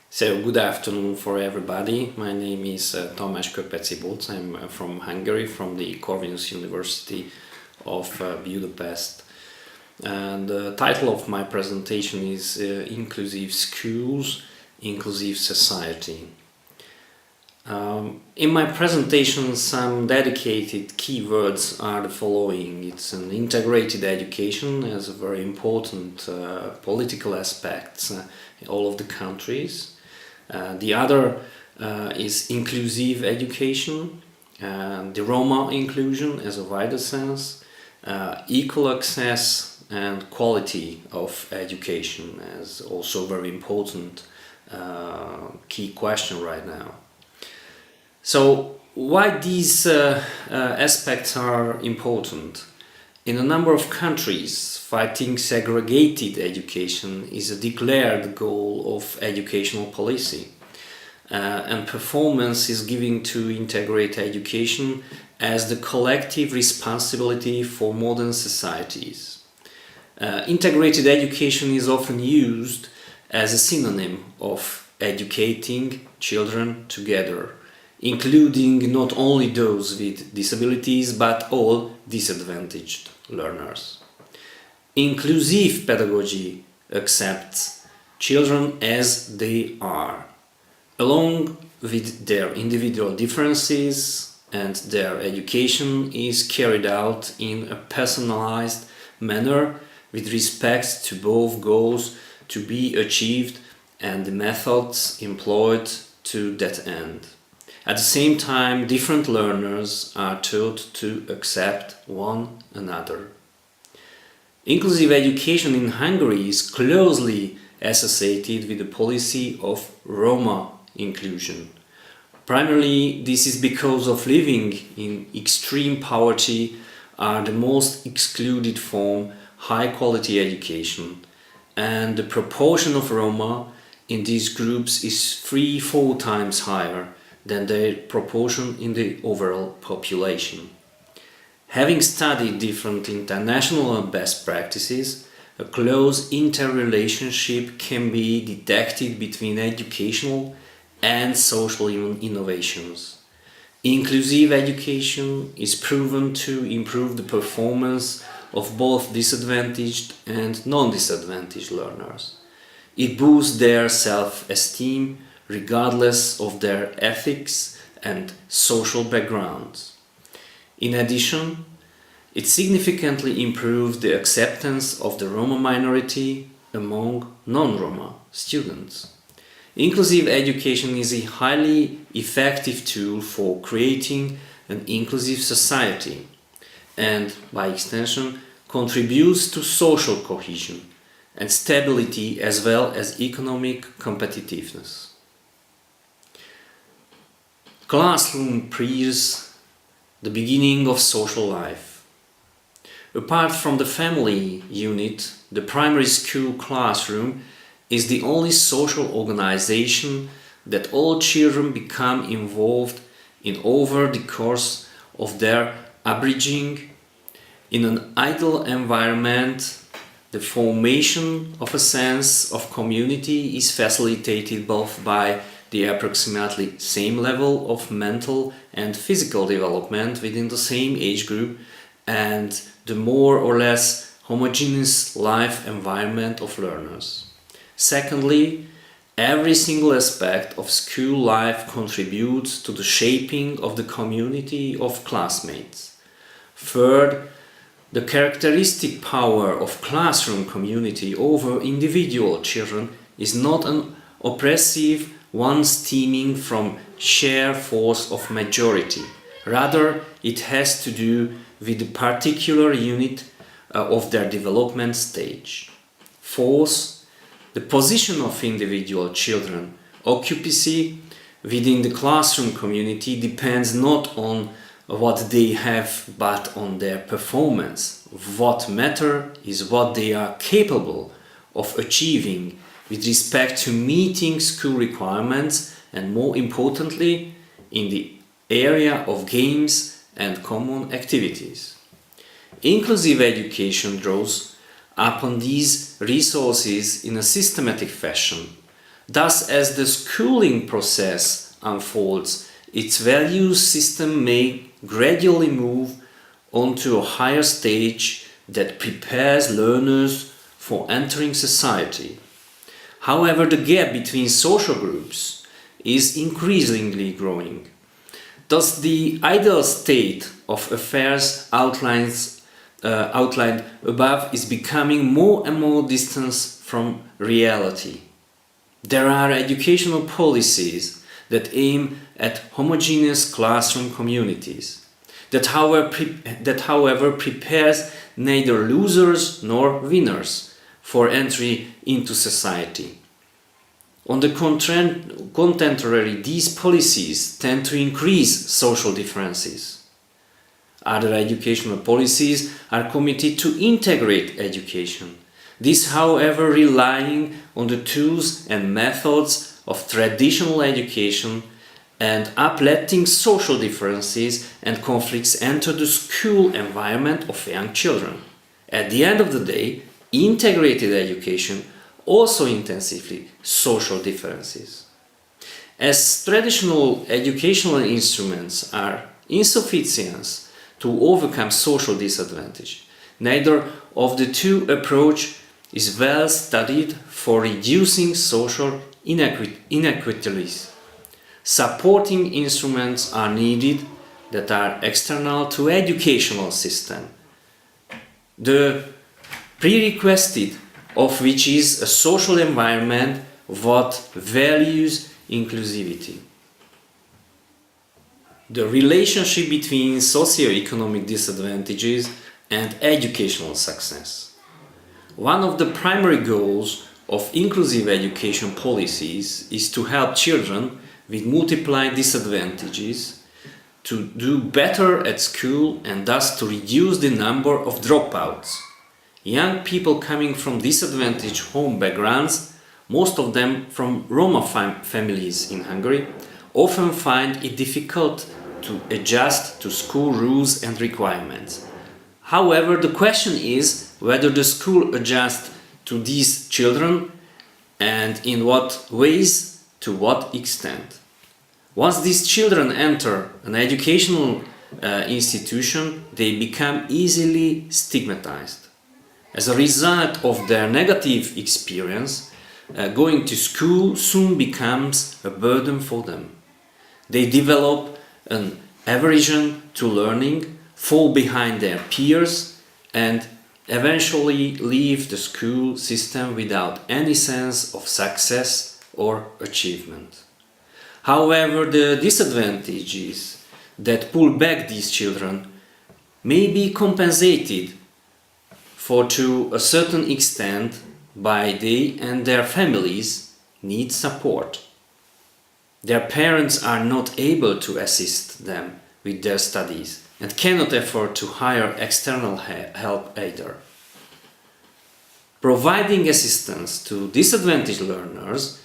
So, good afternoon for everybody. My name is Tamás Köpeczi-Bócz. I'm from Hungary, from the Corvinus University of Budapest. And the title of my presentation is Inclusive Schools, Inclusive Society. In my presentation, some dedicated keywords are the following. It's an integrated education as a very important political aspect in all of the countries. The other is inclusive education, the Roma inclusion as a wider sense, equal access and quality of education as also very important key question right now. So why these aspects are important? In a number of countries, fighting segregated education is a declared goal of educational policy, and performance is given to integrate education as the collective responsibility for modern societies. Integrated education is often used as a synonym of educating children together, including not only those with disabilities but all disadvantaged learners. Inclusive pedagogy accepts children as they are, along with their individual differences, and their education is carried out in a personalized manner with respect to both goals to be achieved and the methods employed to that end. At the same time, different learners are taught to accept one another. Inclusive education in Hungary is closely associated with the policy of Roma inclusion. Primarily, this is because of living in extreme poverty are the most excluded from high-quality education, and the proportion of Roma in these groups is 3-4 times higher than their proportion in the overall population. Having studied different international best practices, a close interrelationship can be detected between educational and social innovations. Inclusive education is proven to improve the performance of both disadvantaged and non-disadvantaged learners. It boosts their self-esteem regardless of their ethics and social backgrounds. In addition, it significantly improves the acceptance of the Roma minority among non-Roma students. Inclusive education is a highly effective tool for creating an inclusive society and, by extension, contributes to social cohesion and stability as well as economic competitiveness. Classroom prepares the beginning of social life. Apart from the family unit, the primary school classroom is the only social organization that all children become involved in over the course of their upbringing. In an ideal environment, the formation of a sense of community is facilitated both by the approximately same level of mental and physical development within the same age group and the more or less homogeneous life environment of learners. Secondly, every single aspect of school life contributes to the shaping of the community of classmates. Third, the characteristic power of classroom community over individual children is not an oppressive one stemming from sheer force of majority. Rather, it has to do with the particular unit of their development stage. Fourth, the position of individual children, occupancy within the classroom community depends not on what they have but on their performance. What matters is what they are capable of achieving with respect to meeting school requirements and, more importantly, in the area of games and common activities. Inclusive education draws upon these resources in a systematic fashion, Thus, as the schooling process unfolds, its value system may gradually move onto a higher stage that prepares learners for entering society. However, the gap between social groups is increasingly growing. Thus, the ideal state of affairs outlined above is becoming more and more distant from reality. There are educational policies that aim at homogeneous classroom communities, that however prepares neither losers nor winners for entry into society. On the contrary, these policies tend to increase social differences. Other educational policies are committed to integrate education. This, however, relying on the tools and methods of traditional education and up letting social differences and conflicts enter the school environment of young children. At the end of the day, integrated education also intensifies social differences. As traditional educational instruments are insufficient to overcome social disadvantage, neither of the two approaches is well studied for reducing social inequalities. Supporting instruments are needed that are external to educational system. The prerequisite of which is a social environment that values inclusivity. The relationship between socioeconomic disadvantages and educational success. One of the primary goals of inclusive education policies is to help children with multiple disadvantages to do better at school and thus to reduce the number of dropouts. Young people coming from disadvantaged home backgrounds, most of them from Roma families in Hungary, often find it difficult to adjust to school rules and requirements. However, the question is whether the school adjusts to these children and in what ways, to what extent. Once these children enter an educational institution, they become easily stigmatized. As a result of their negative experience, going to school soon becomes a burden for them. They develop an aversion to learning, fall behind their peers, and eventually leave the school system without any sense of success or achievement. However, the disadvantages that pull back these children may be compensated for to a certain extent by they and their families need support. Their parents are not able to assist them with their studies and cannot afford to hire external help either. Providing assistance to disadvantaged learners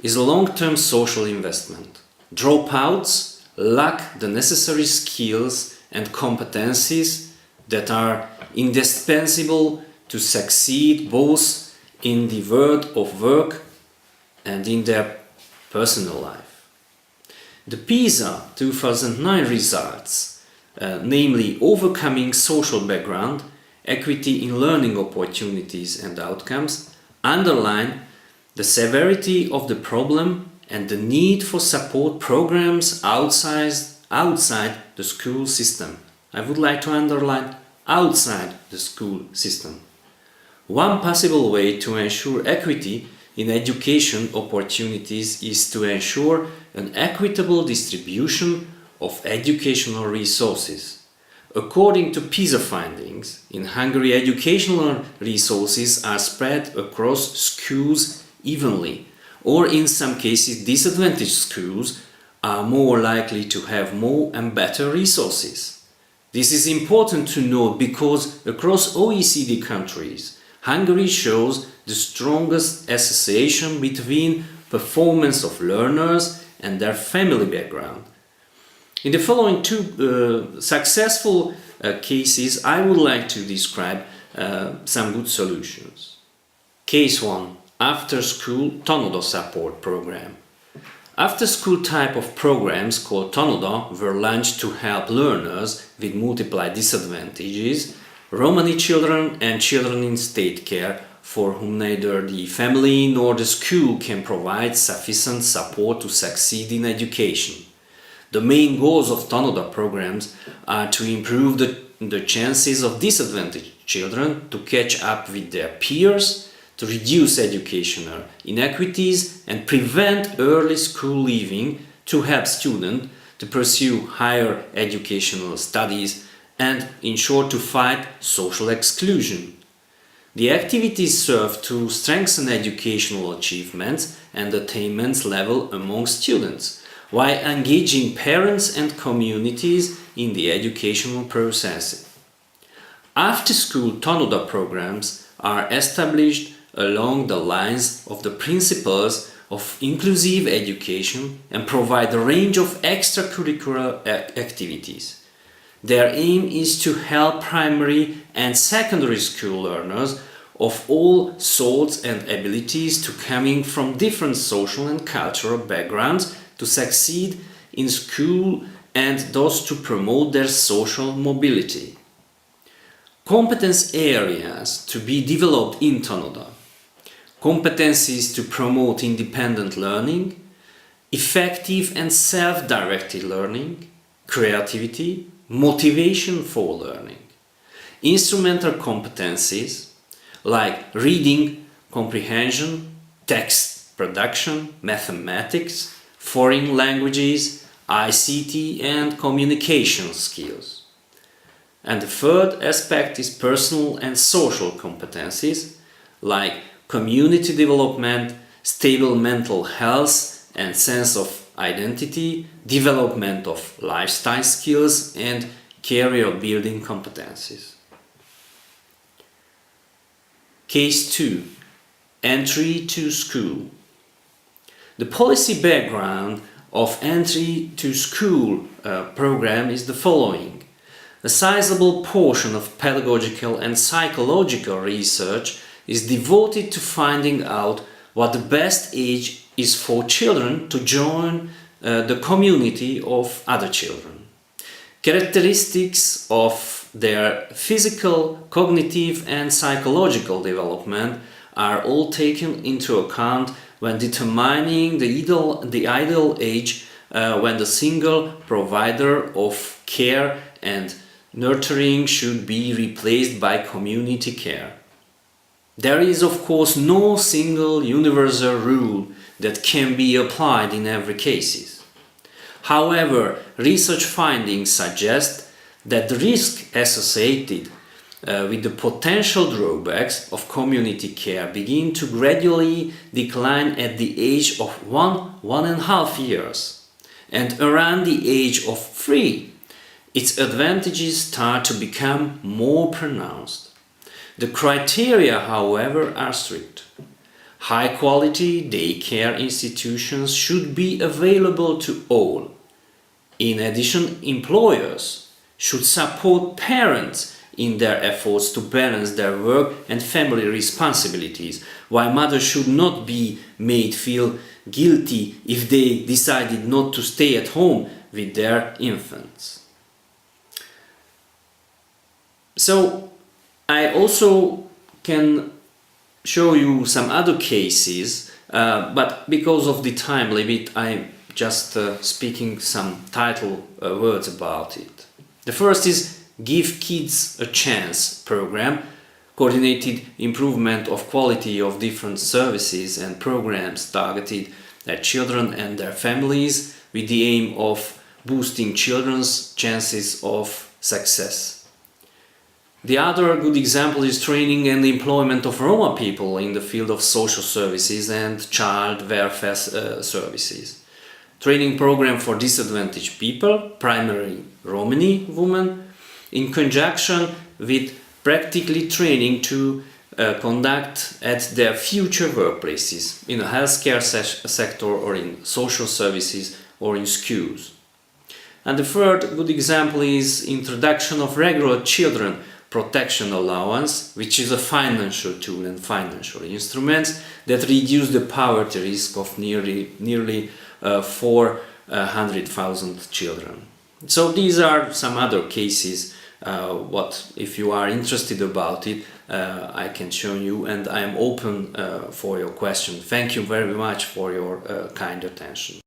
is a long-term social investment. Dropouts lack the necessary skills and competencies that are indispensable to succeed both in the world of work and in their personal life. The PISA 2009 results, namely overcoming social background, equity in learning opportunities and outcomes, underline the severity of the problem and the need for support programs outside the school system. I would like to underline outside the school system. One possible way to ensure equity in education opportunities is to ensure an equitable distribution of educational resources. According to PISA findings, in Hungary educational resources are spread across schools evenly, or in some cases disadvantaged schools are more likely to have more and better resources. This is important to note because across OECD countries, Hungary shows the strongest association between performance of learners and their family background. In the following two successful cases, I would like to describe some good solutions. Case 1. after-school Tanoda support program. After-school type of programs called Tanoda were launched to help learners with multiple disadvantages, Romani children and children in state care for whom neither the family nor the school can provide sufficient support to succeed in education. The main goals of Tanoda programs are to improve the chances of disadvantaged children to catch up with their peers, to reduce educational inequities and prevent early school leaving, to help students to pursue higher educational studies and, in short, to fight social exclusion. The activities serve to strengthen educational achievements and attainment level among students, while engaging parents and communities in the educational process. After-school Tanoda programs are established along the lines of the principles of inclusive education and provide a range of extracurricular activities. Their aim is to help primary and secondary school learners of all sorts and abilities to coming from different social and cultural backgrounds to succeed in school and thus to promote their social mobility. Competence areas to be developed in Tanoda: competencies to promote independent learning, effective and self-directed learning, creativity, motivation for learning. Instrumental competencies like reading, comprehension, text production, mathematics, foreign languages, ICT and communication skills. And the third aspect is personal and social competencies like community development, stable mental health and sense of identity, development of lifestyle skills and career building competencies. Case 2. Entry to school. The policy background of entry to school program is the following. A sizable portion of pedagogical and psychological research is devoted to finding out what the best age is for children to join the community of other children. Characteristics of their physical, cognitive and psychological development are all taken into account when determining the ideal age when the single provider of care and nurturing should be replaced by community care. There is of course no single universal rule that can be applied in every case. However, research findings suggest that the risk associated with the potential drawbacks of community care begin to gradually decline at the age of 1.5 years, and around the age of 3, its advantages start to become more pronounced. The criteria, however, are strict. High-quality daycare institutions should be available to all. In addition, employers should support parents in their efforts to balance their work and family responsibilities, while mothers should not be made feel guilty if they decided not to stay at home with their infants. So, I also can show you some other cases, but because of the time limit, I'm just speaking some title words about it. The first is Give Kids a Chance program, coordinated improvement of quality of different services and programs targeted at children and their families with the aim of boosting children's chances of success. The other good example is training and employment of Roma people in the field of social services and child welfare services. Training program for disadvantaged people, primarily Romani women, in conjunction with practically training to conduct at their future workplaces in the healthcare sector or in social services or in schools. And the third good example is introduction of regular children protection allowance, which is a financial tool and financial instruments that reduce the poverty risk of nearly 400,000 children. So these are some other cases. What if you are interested about it, I can show you, and I am open for your question. Thank you very much for your kind attention.